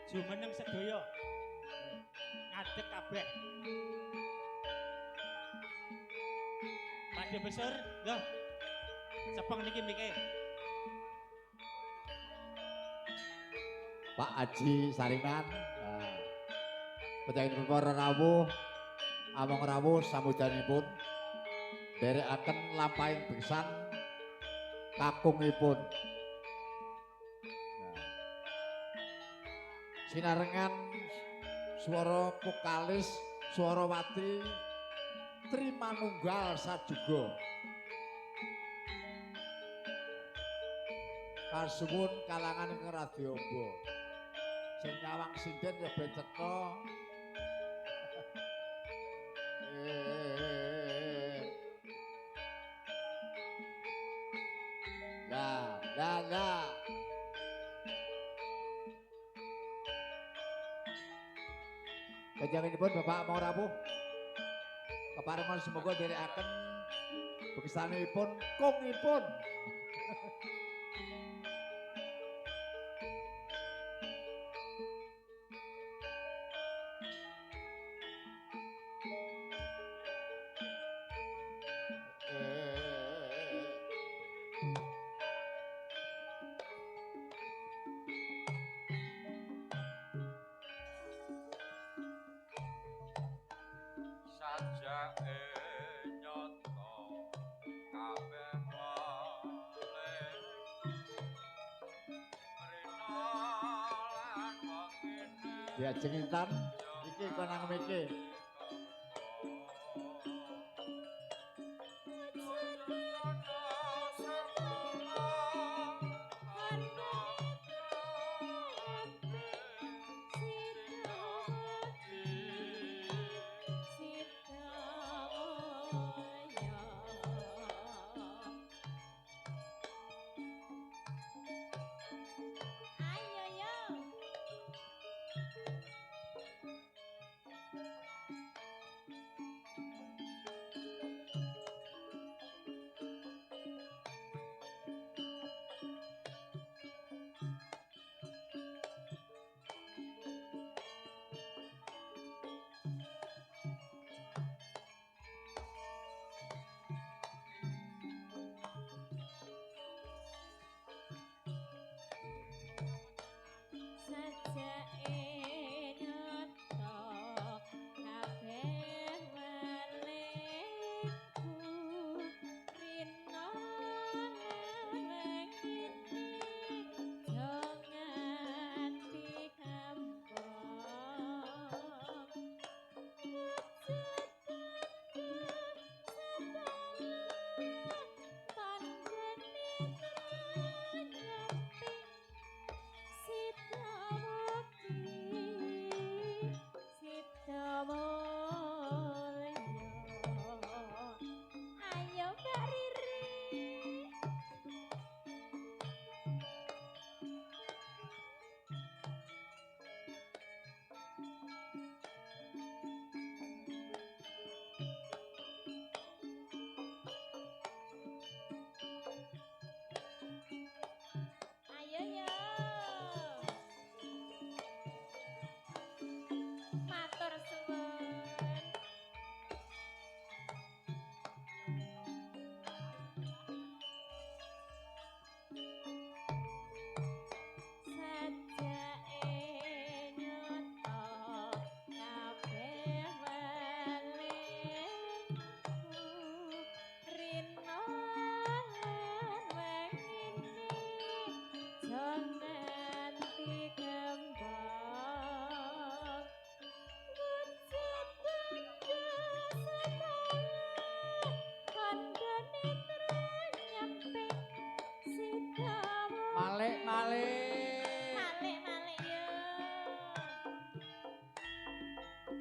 jumeneng sedaya ngadeg kabeh. Pakde besar, lho. Cepeng niki mriki. Pak Haji Saringan. Nah, Pejabat para rawuh, among rawuh samudanipun derekaken lampahing beksan kakungipun. Nah, sinarengan swara vokalis, swara wati Trimanunggal sajuga. Kasuwun kalangan ing Radyamba. Sing nyawang sinden ya ben cetha. Lah. Panjenenganipun Bapak mau rawuh. Keparengan semoga nderekaken beksanipun kungipun. Sajake nyoto kabeh wale rena lan wong kene Diajeng intan iki konang miki.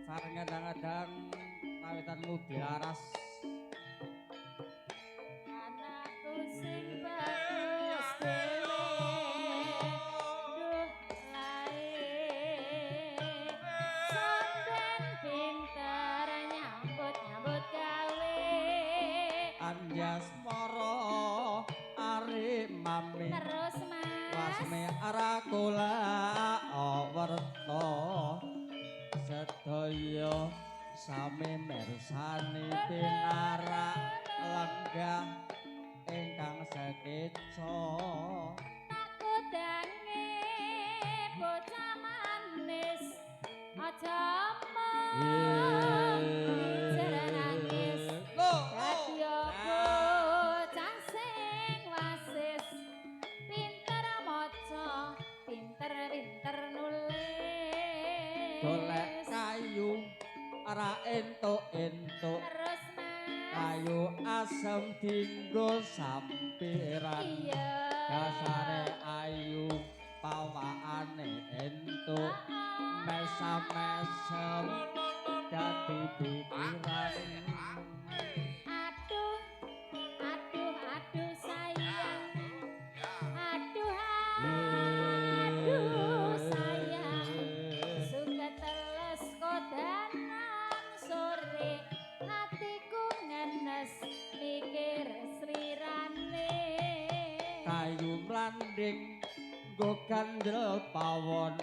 Sarengadang-adang kawitanmu dilaras anakku sing bagus dhewe duh lae sampean pinter nyambut gawe Anjas moro ari mami terus mas asme arakula awerta sedaya sami mirsani pinarak lenggah ingkang sekeca Nakudange bocah manis aja nangis Kadya bocah sing wasis pinter maca pinter nulis golek kayu ora entuk-entuk terus mas kayu asem dinggo sampiran iya dasare ayu pawakane entuk mesam-mesem dadi pikiran aduh sayang aduh sayang suka teles kodanan sore hatiku ngenes mikir slirane kayu mlanding nggo gandrel pawon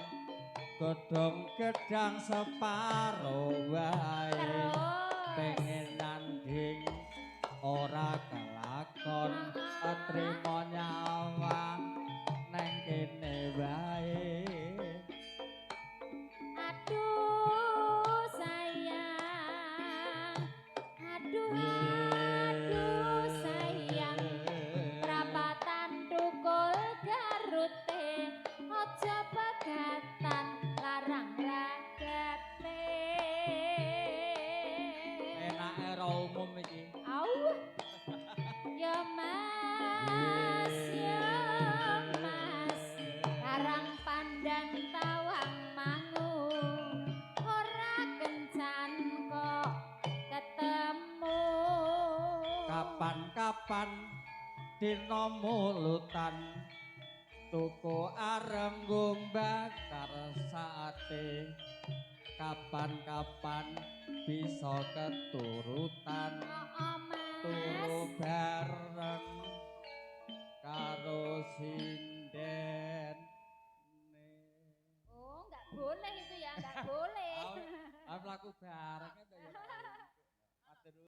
godhong gedang separo wae pengen nanding ora kelakon trimo nyawang nang kene wae aduh sayang aduh sayang prapatan tukul garute aja pegatan larang ragate enake ora umum iki au ya mas karang pandang tawang mangu ora kencan kok ketemu kapan-kapan dina mulutan tuku arenggung bakar sate kapan-kapan bisa keturutan